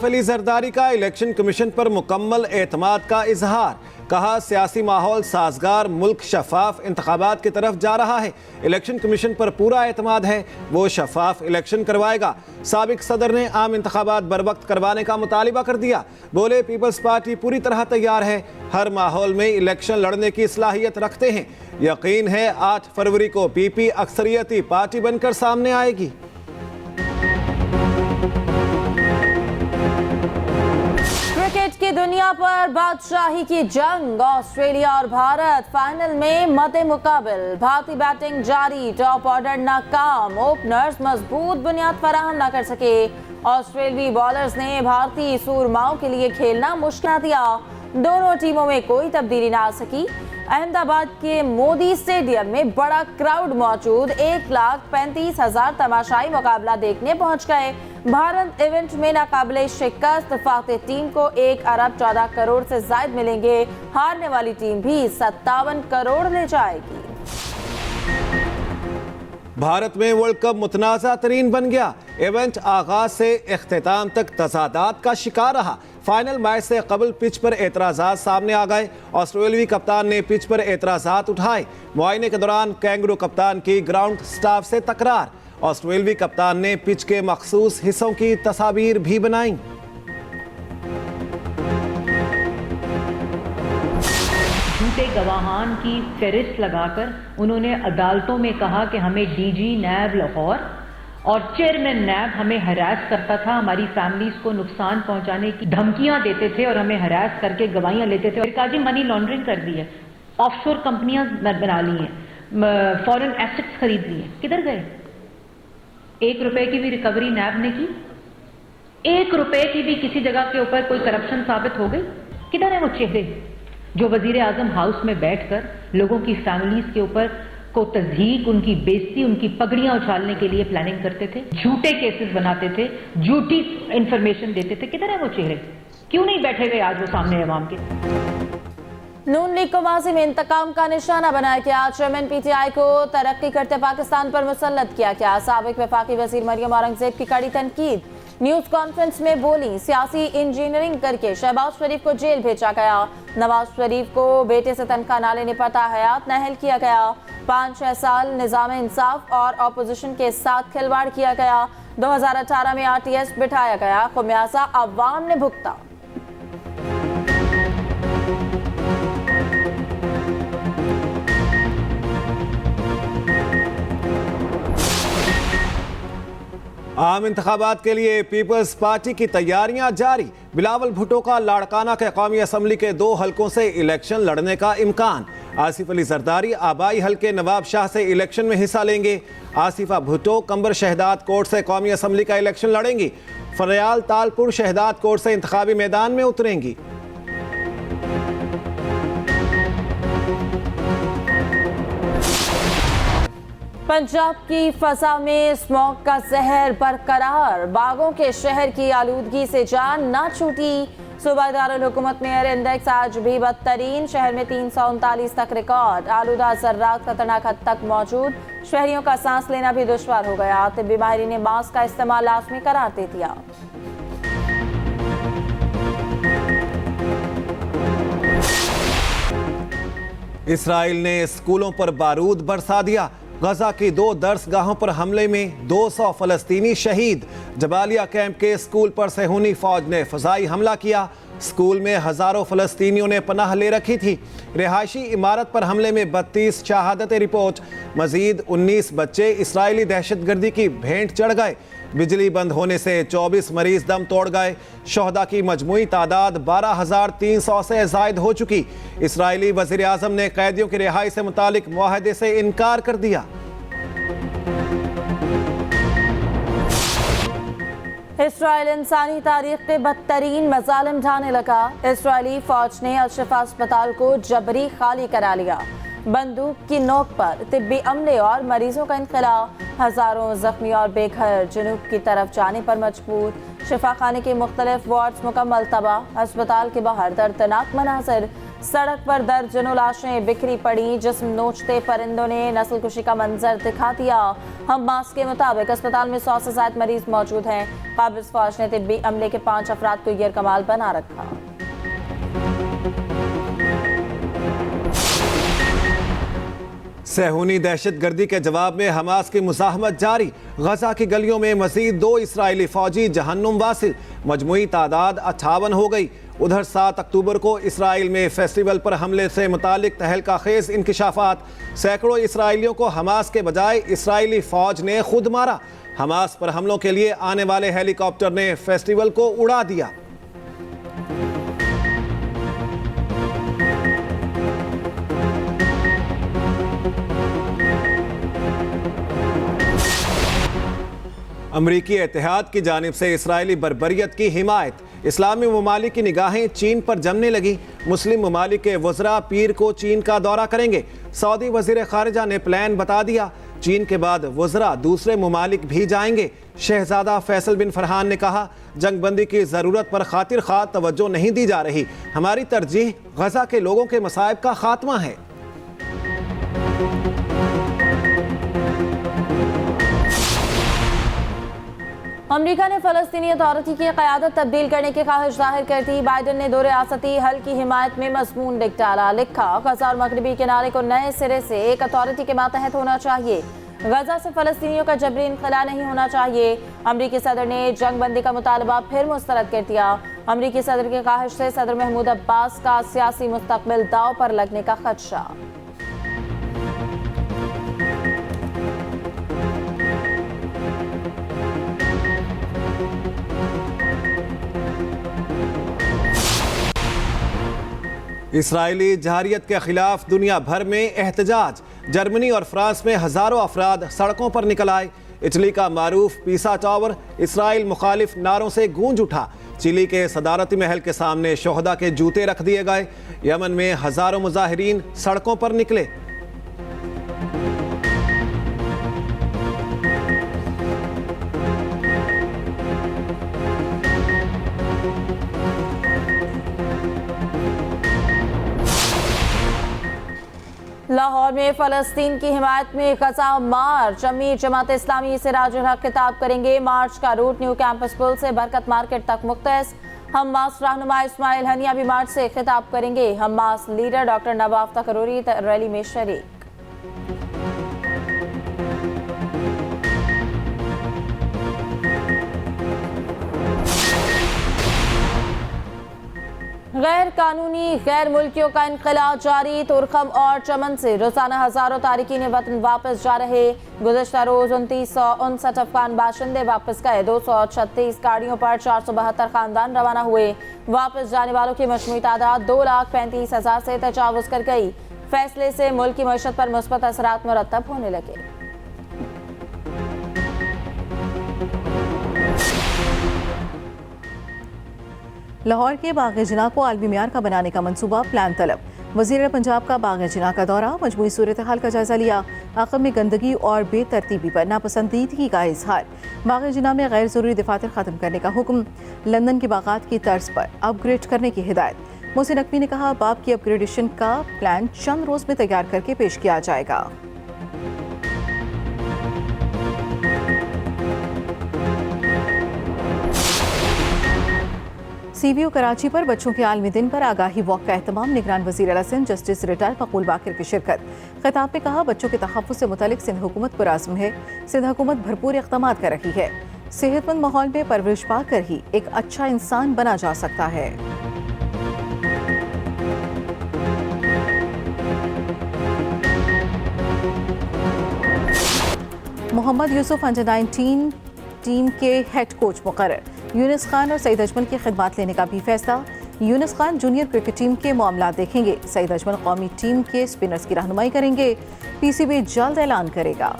आसिफ अली जरदारी का election commission पर मुकम्मल एतमाद का इजहार। कहा सियासी माहौल साजगार, मुल्क शफाफ इंतखाबात की तरफ जा रहा है। इलेक्शन कमीशन पर पूरा एतमाद है, वो शफाफ इलेक्शन करवाएगा। साबिक सदर ने आम इंतखाबात बरवक्त करवाने का मुतालिबा कर दिया। बोले पीपल्स पार्टी पूरी तरह तैयार है, हर माहौल में इलेक्शन लड़ने की सलाहियत रखते हैं। यकीन है 8 फरवरी को पीपी अक्सरियती पार्टी बनकर सामने आएगी। क्रिकेट की दुनिया पर बादशाही की जंग, ऑस्ट्रेलिया और भारत फाइनल में मद्दे मुकाबिल। भारतीय बैटिंग जारी, टॉप ऑर्डर नाकाम, ओपनर्स मजबूत बुनियाद फराहम न कर सके। ऑस्ट्रेलियाई बॉलर्स ने भारतीय सूरमाओं के लिए खेलना मुश्किल दिया। दोनों टीमों में कोई तब्दीली ना आ सकी। अहमदाबाद के मोदी स्टेडियम में बड़ा क्राउड मौजूद, 1,35,000 तमाशाई मुकाबला देखने पहुंच गए। भारत इवेंट में नाकाबिले शिकस्त फाते टीम को 1 अरब 14 करोड़ से ज्यादा मिलेंगे। हारने वाली टीम भी 57 करोड़ ले जाएगी। भारत में वर्ल्ड कप मुतनाज़ा तरीन बन गया। इवेंट आगाज से इख्तिताम तक तजादात का शिकार रहा। फाइनल मैच से कबल पिच पर एतराज़ात सामने आ गए। ऑस्ट्रेलियाई कप्तान ने पिच पर एतराज़ात उठाए। मुआयने के दौरान कैंगरू कप्तान की ग्राउंड स्टाफ से तकरार। ऑस्ट्रेलियाई कप्तान ने पिच के मखसूस हिस्सों की तस्वीर भी बनाई। झूठे गवाहान की फेरिस्त लगाकर उन्होंने अदालतों में कहा कि हमें डीजी नैब लाहौर और चेयरमैन नैब हमें हरास करता था, हमारी फैमिलीज को नुकसान पहुंचाने की धमकियां देते थे और हमें हरास करके गवाहियां लेते थे। और जी मनी लॉन्ड्रिंग कर दी है, ऑफशोर कंपनियां बना ली हैं, फॉरेन एसेट्स खरीद लिए। किधर गए? 1 रुपए की भी रिकवरी नैब ने की? 1 रुपए की भी किसी जगह के ऊपर कोई करप्शन साबित हो गई? किधर है वो चेहरे जो वजीर आजम हाउस में बैठकर लोगों की फैमिलीज के ऊपर को तज़हीक, उनकी बेइज्जती, उनकी पगड़ियां उछालने के लिए प्लानिंग करते थे, झूठे केसेस बनाते थे, झूठी इंफॉर्मेशन देते थे? किधर है वो चेहरे? क्यों नहीं बैठे गए आज वो सामने अवाम के? नून लीग को माजी में इंतकाम का निशाना बनाया गया। चेयरमैन पीटीआई को तरक्की करते पाकिस्तान पर मुसल्लत किया गया। साबिक वफाकी वजीर मरियम औरंगजेब की कड़ी तनकीद। न्यूज कॉन्फ्रेंस में बोली, सियासी इंजीनियरिंग करके शहबाज शरीफ को जेल भेजा गया। नवाज शरीफ को बेटे से तनख्वाह न लेने पर हयात नाअहल किया गया। 5-6 साल निजाम इंसाफ और अपोजिशन के साथ खिलवाड़ किया गया। 2018 में RTS बिठाया गया, खुमियाजा अवाम ने भुगता। आम इंतखाबात के लिए पीपल्स पार्टी की तैयारियां जारी। बिलावल भुट्टो का लाड़काना के कौमी असम्बली के 2 हलकों से इलेक्शन लड़ने का इम्कान। आसिफ अली जरदारी आबाई हल्के नवाब शाह से इलेक्शन में हिस्सा लेंगे। आसिफा भुट्टो कंबर शहदाद कोट से कौमी असम्बली का इलेक्शन लड़ेंगी। फरयाल तालपुर शहदाद कोट से इंतखाबी मैदान में उतरेंगी। पंजाब की फजा में स्मॉग का जहर बरकरार। बागों के शहर की आलूदगी से जान ना छूटी। सूबादारुल हुकूमत में एयर इंडेक्स आज भी बदतरीन। शहर में 339 तक रिकॉर्ड। आलूदा जर्रात खतरनाक हद तक मौजूद। शहरियों का सांस लेना भी दुश्वार हो गया। तिब्बी माहिरीन ने मास्क का इस्तेमाल लाजमी करार दे दिया। इसराइल ने स्कूलों पर बारूद बरसा दिया। गजा की 2 दर्सगाहों पर हमले में 200 फलस्तीनी शहीद। जबालिया कैंप के स्कूल पर सेहूनी फौज ने फजाई हमला किया। स्कूल में हजारों फलस्तीनियों ने पनाह ले रखी थी। रिहायशी इमारत पर हमले में 32 शहादतें रिपोर्ट। मजीद 19 बच्चे इसराइली दहशतगर्दी की भेंट चढ़ गए। बिजली बंद होने से 24 मरीज दम तोड़ गए। शोहदा की मजमूई तादाद 12,300 से जायद हो चुकी। इसराइली वजीर आजम ने कैदियों की रिहाई से मुतालिक मुआहदे से इनकार कर दिया। इसराइल इंसानी तारीख के बदतरीन मजालिम ढाने लगा। इसराइली फौज ने अल-शिफा अस्पताल को जबरी खाली करा लिया। बंदूक की नोक पर तिब्बी अमले और मरीजों का इनखला। हजारों जख्मी और बेघर जनूब की तरफ जाने पर मजबूर। शिफा खाने के मुख्तलिफ वार्ड्स मुकम्मल तबाह। अस्पताल के बाहर दर्दनाक मनाजिर। सड़क पर दर्जनों लाशें बिखरी पड़ी, जिस्म नोचते परिंदों ने नस्लकुशी का मंजर दिखा दिया। हमास के मुताबिक अस्पताल में 100 से ज्यादा मरीज मौजूद हैं। काबिज फौज ने तिब्बी अमले के 5 अफराद को यरकमाल बना रखा। सहूनी दहशतगर्दी के जवाब में हमास की मुज़ाहमत जारी। गजा की गलियों में मजीद 2 इसराइली फौजी जहन्नुम वासिल, मजमुई तादाद 58 हो गई। उधर 7 अक्टूबर को इसराइल में फेस्टिवल पर हमले से मुतालिक तहलका खेज इंकिशाफात। सैकड़ों इसराइलियों को हमास के बजाय इसराइली फौज ने खुद मारा। हमास पर हमलों के लिए आने वाले हेलीकॉप्टर ने फेस्टिवल को उड़ा दिया। अमरीकी इत्तेहाद की जानिब से इसराइली बर्बरियत की हिमायत। इस्लामी ममालिक की निगाहें चीन पर जमने लगी। मुस्लिम ममालिक के वज़रा पीर को चीन का दौरा करेंगे। सऊदी वज़ीर ख़ारिजा ने प्लान बता दिया। चीन के बाद वज़रा दूसरे ममालिक भी जाएंगे। शहजादा फैसल बिन फरहान ने कहा, जंगबंदी की ज़रूरत पर खातिर खा तवज्जो नहीं दी जा रही। हमारी तरजीह गजा के लोगों के मसाइब का खात्मा है। अमरीका ने फ़लस्तीनी अथॉरिटी की क़यादत तब्दील करने की ख्वाहिश जाहिर कर दी। बाइडन ने 2 रियासती हल की हिमायत में मज़मून लिख डाला। लिखा, गजा और मगरबी किनारे को नए सिरे से एक अथॉरिटी के मातहत होना चाहिए। गजा से फ़लस्तीनियों का जबरी इनखला नहीं होना चाहिए। अमरीकी सदर ने जंगबंदी का मुतालबा फिर मुस्तरद कर दिया। अमरीकी सदर की ख्वाहिश से सदर महमूद अब्बास का सियासी मुस्तकबिल दाव पर लगने का खदशा। इसराइली जहारियत के खिलाफ दुनिया भर में एहतजाज। जर्मनी और फ्रांस में हजारों अफराद सड़कों पर निकल आए। इटली का मारूफ पीसा टावर इसराइल मुखालिफ नारों से गूंज उठा। चिली के सदारती महल के सामने शोहदा के जूते रख दिए गए। यमन में हजारों मुजाहिरीन सड़कों पर निकले। लाहौर में फ़लस्तीन की हिमायत में गजा मार्च। अमीर जमात इस्लामी सिराजुल हक खिताब करेंगे। मार्च का रूट न्यू कैंपस पुल से बरकत मार्केट तक मुख्तस। हमास रहनुमा इस्माइल हनिया भी मार्च से खिताब करेंगे। Hamas leader doctor Nawaf Takruri rally में शरीक। गैर कानूनी गैर मुल्कियों का इनखला जारी। तुरखम और चमन से रोजाना हजारों तारिकीन वतन वापस जा रहे। गुज़श्ता रोज 2959 अफगान बाशिंदे वापस गए। 236 गाड़ियों पर 472 खानदान रवाना हुए। वापस जाने वालों की मजमूई तादाद 2,35,000 से तजावुज कर गई। फैसले से मुल्क की मईशत पर मुस्बत असरात मुरतब होने लगे। लाहौर के बाग-ए-जिना को आलमी मियार का बनाने का मंसूबा प्लान तलब। वज़ीर पंजाब का बाग-ए-जिना का दौरा, मजमूई सूरत हाल का जायजा लिया। आक़िब में गंदगी और बेतरतीबी पर नापसंदीदगी का इजहार। बाग-ए-जिना में गैर ज़रूरी दफातर ख़त्म करने का हुक्म। लंदन के बागात की तर्ज पर अपग्रेड करने की हिदायत। मोहसिन नकवी ने कहा, बाग की अपग्रेडेशन का प्लान चंद रोज़ में तैयार करके पेश किया जाएगा। CVO कराची पर बच्चों के आलमी दिन पर आगाही वॉक का एहतमाम। निगरान वज़ीर आला सिंध जस्टिस रिटायर्ड मकबूल बाकिर की शिरकत। खिताब में कहा, बच्चों के तहफ़्फ़ुज़ से मुतालिक सिंध हुकूमत पुरआज़्म है। सिंध हुकूमत भरपूर इक़दामात कर रही है। सेहतमंद माहौल में परवरिश पाकर ही एक अच्छा इंसान बना जा सकता है। मोहम्मद यूसुफ अंडर 19 टीम के हेड कोच मुकर्रर। यूनिस खान और सईद अजमल की खिदमत लेने का भी फैसला। Younis Khan junior cricket team के मामला देखेंगे। सईद अजमल कौमी टीम के स्पिनर्स की रहनुमाई करेंगे। PCB जल्द ऐलान करेगा।